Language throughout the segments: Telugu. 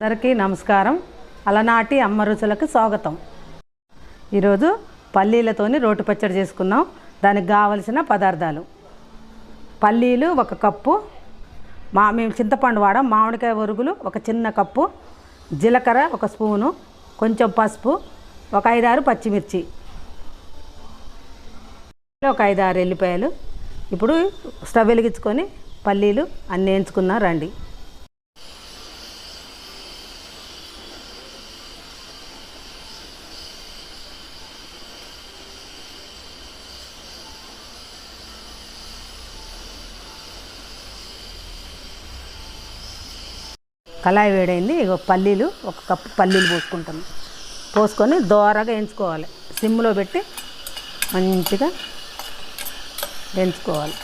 అందరికీ నమస్కారం. అలనాటి అమ్మ రుచులకు స్వాగతం. ఈరోజు పల్లీలతోని రోటి పచ్చడి చేసుకుందాం. దానికి కావలసిన పదార్థాలు: పల్లీలు 1 కప్పు, మేము చింతపండు వాడం, మామిడికాయ ఒరుగులు 1 చిన్న కప్పు, జీలకర్ర 1 స్పూను, కొంచెం పసుపు, ఒక 5-6 పచ్చిమిర్చి, ఒక 5-6 ఎల్లిపాయలు. ఇప్పుడు స్టవ్ వెలిగించుకొని పల్లీలు అన్నీ వేయించుకున్నా రండి. కళాయి వేడైంది. ఇగో పల్లీలు 1 కప్పు పల్లీలు పోసుకుంటాము. పోసుకొని దోరగా వేయించుకోవాలి. సిమ్లో పెట్టి మంచిగా వేయించుకోవాలి.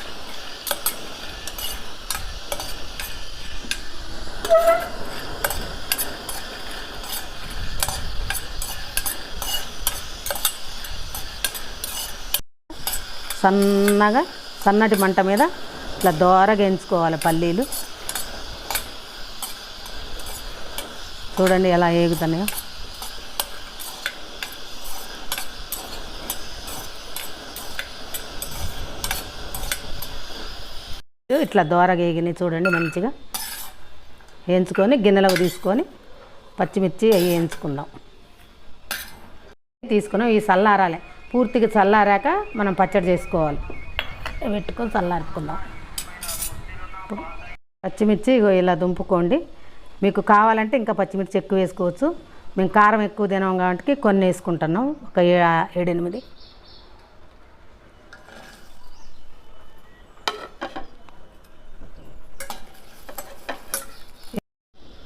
సన్నటి మంట మీద ఇట్లా దోరగా వేయించుకోవాలి పల్లీలు. చూడండి ఎలా ఏగుతున్నాయో. ఇట్లా దోరగా ఏగినాయి చూడండి. మంచిగా వేయించుకొని గిన్నెలకు తీసుకొని పచ్చిమిర్చి అవి వేయించుకుందాం. తీసుకున్నాం. ఈ చల్లారాలి. పూర్తిగా చల్లారాక మనం పచ్చడి చేసుకోవాలి. పెట్టుకొని చల్లారుకుందాం. పచ్చిమిర్చి ఇలా దుంపుకోండి. మీకు కావాలంటే ఇంకా పచ్చిమిర్చి ఎక్కువ వేసుకోవచ్చు. మేము కారం ఎక్కువ తినాం కాబట్టి కొన్ని వేసుకుంటున్నాం, ఒక 7-8.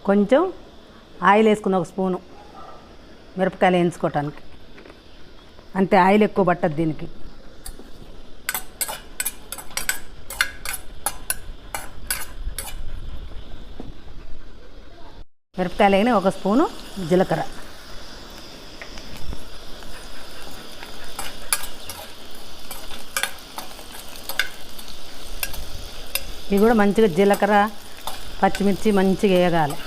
కొంచెం ఆయిల్ వేసుకుందాం, 1 స్పూను మిరపకాయలు వేయించుకోవటానికి. అంతే, ఆయిల్ ఎక్కువ పట్టదు దీనికి. మిరపకాయలు వేగిన 1 స్పూను జీలకర్ర, ఇవి కూడా మంచిగా జీలకర్ర పచ్చిమిర్చి మంచిగా వేయగాలి.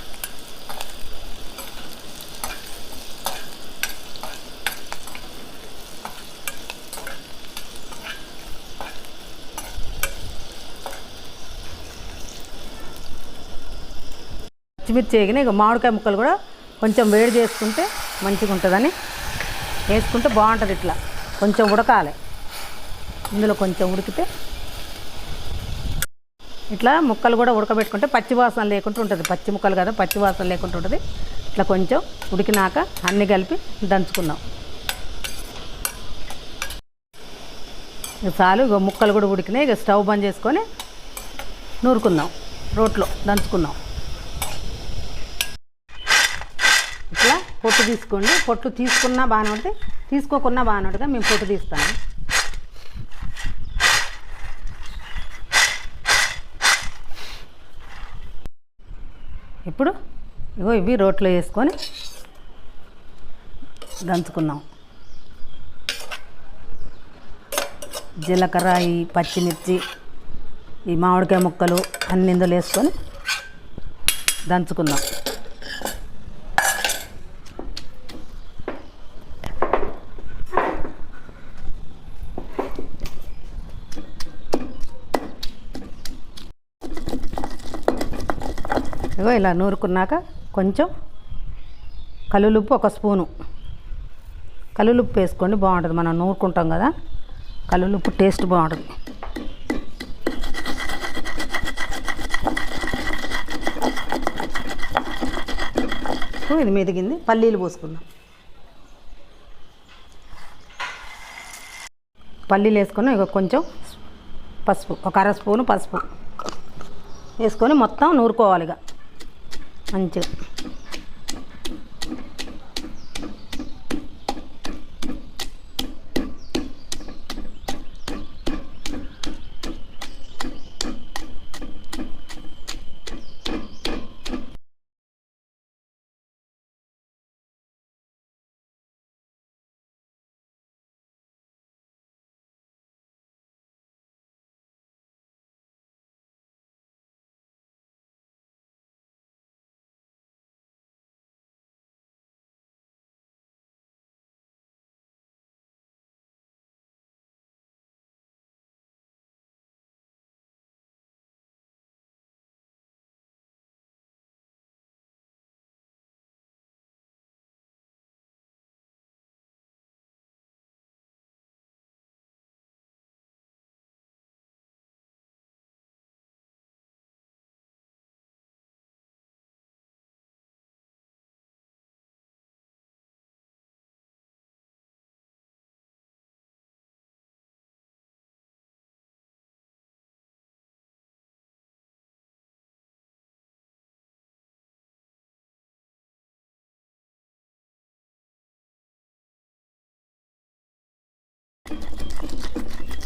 పచ్చిమిర్చి వేగిన ఇక మామిడికాయ ముక్కలు కూడా కొంచెం వేడి చేసుకుంటే మంచిగా ఉంటుందని వేసుకుంటే బాగుంటుంది. ఇట్లా కొంచెం ఉడకాలి. ఇందులో కొంచెం ఉడికితే ఇట్లా ముక్కలు కూడా ఉడకబెట్టుకుంటే పచ్చి వాసన లేకుండా ఉంటుంది. పచ్చి ముక్కలు కదా, పచ్చి వాసన లేకుండా ఉంటుంది. ఇట్లా కొంచెం ఉడికినాక అన్నీ కలిపి దంచుకుందాం. ఇక చాలు. ఇక ముక్కలు కూడా ఉడికినాయి. ఇక స్టవ్ బంద్ చేసుకొని నూరుకుందాం, రోట్లో దంచుకుందాం. ఇట్లా పొట్టు తీసుకోండి. పొట్టు తీసుకున్నా బాగానే ఉంటుంది, తీసుకోకున్నా బాగానే ఉంటుంది. మేము పొట్టు తీస్తాము. ఇప్పుడు ఇగో ఇవి రోట్లో వేసుకొని దంచుకున్నాం. జీలకర్ర, ఈ పచ్చిమిర్చి, ఈ మామిడికాయ ముక్కలు అన్ని ఇందులో వేసుకొని దంచుకుందాం. ఇగో ఇలా నూరుకున్నాక కొంచెం కల్లులుప్పు 1 స్పూను కల్లులుప్పు వేసుకోండి, బాగుంటుంది. మనం నూరుకుంటాం కదా, కల్లులుప్పు టేస్ట్ బాగుంటుంది. ఇది మెదిగింది. పల్లీలు పోసుకుందాం. పల్లీలు వేసుకొని ఇక కొంచెం పసుపు, ఒక 1/2 స్పూను పసుపు వేసుకొని మొత్తం నూరుకోవాలి ఇక మంచిగా.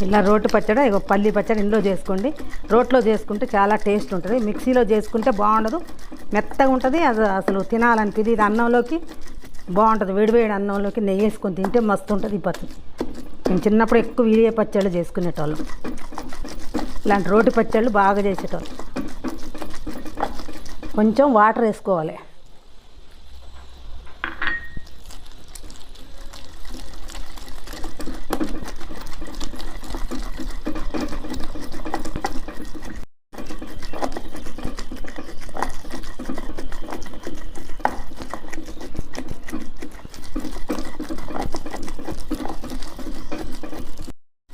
ఇలా రోటి పచ్చడి ఇగో పల్లి పచ్చడి ఇంట్లో చేసుకోండి. రోట్లో చేసుకుంటే చాలా టేస్ట్ ఉంటుంది. మిక్సీలో చేసుకుంటే బాగుండదు, మెత్తగా ఉంటుంది. అది అసలు తినాలనిపిది. ఇది అన్నంలోకి బాగుంటుంది. వేడివేడి అన్నంలోకి నెయ్యి వేసుకొని తింటే మస్తు ఉంటుంది ఈ పచ్చడి. మేము చిన్నప్పుడు ఎక్కువ ఇదే పచ్చళ్ళు చేసుకునేటోళ్ళం. ఇలాంటి రోటి పచ్చళ్ళు బాగా చేసేటోళ్ళు. కొంచెం వాటర్ వేసుకోవాలి.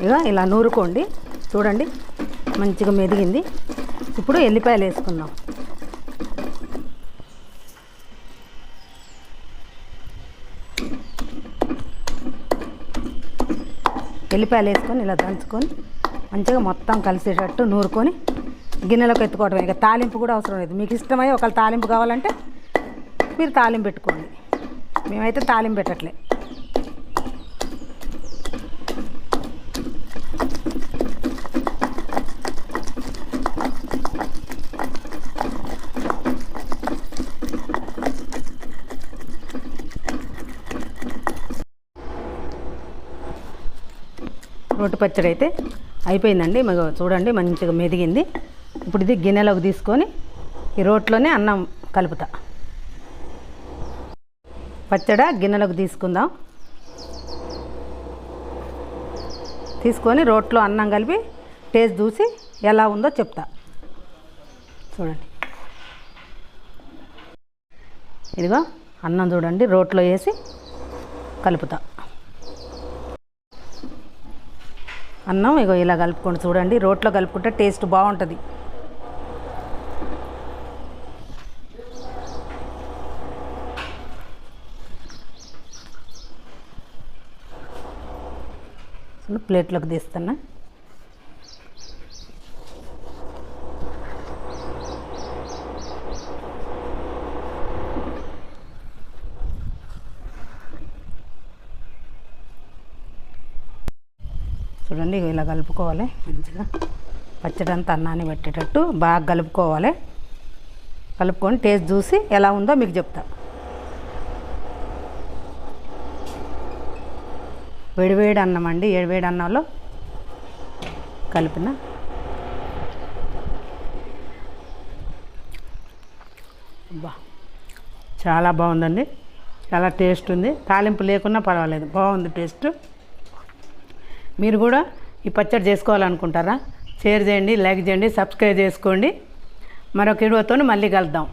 ఇక ఇలా నూరుకోండి. చూడండి మంచిగా మెదిగింది. ఇప్పుడు ఎల్లిపాయలు వేసుకుందాం. ఎల్లిపాయలు వేసుకొని ఇలా దంచుకొని మంచిగా మొత్తం కలిసేటట్టు నూరుకొని గిన్నెలోకి ఎత్తుకోవడం. ఇక తాలింపు కూడా అవసరం లేదు. మీకు ఇష్టమై ఒకవేళ తాలింపు కావాలంటే మీరు తాలింపు పెట్టుకోండి. మేమైతే తాలింపు పెట్టట్లే. రోటి పచ్చడి అయితే అయిపోయిందండి. మీకు చూడండి మంచిగా మెదిగింది. ఇప్పుడు ఇది గిన్నెలోకి తీసుకొని ఈ రోట్లోనే అన్నం కలుపుతా. పచ్చడి గిన్నెలోకి తీసుకుందాం. తీసుకొని రోట్లో అన్నం కలిపి టేస్ట్ చూసి ఎలా ఉందో చెప్తా. చూడండి ఇదిగో అన్నం చూడండి రోట్లో వేసి కలుపుతా. అన్నం ఇగో ఇలా కలుపుకోండి. చూడండి రోట్లో కలుపుకుంటే టేస్ట్ బాగుంటుంది. ప్లేట్లోకి తీస్తున్నా. చూడండి ఇలా కలుపుకోవాలి. మంచిగా పచ్చడి అంతా అన్నాన్ని పెట్టేటట్టు బాగా కలుపుకోవాలి. కలుపుకొని టేస్ట్ చూసి ఎలా ఉందో మీకు చెప్తా. వేడివేడి అన్నం అండి. వేడివేడి అన్నంలో కలిపిన బా చాలా బాగుందండి. చాలా టేస్ట్ ఉంది. తాలింపు లేకున్నా పర్వాలేదు, బాగుంది టేస్ట్. మీరు కూడా ఈ పచ్చడి చేసుకోవాలనుకుంటారా? షేర్ చేయండి, లైక్ చేయండి, సబ్స్క్రైబ్ చేసుకోండి. మరొక వీడియోతో మళ్ళీ కలుద్దాం.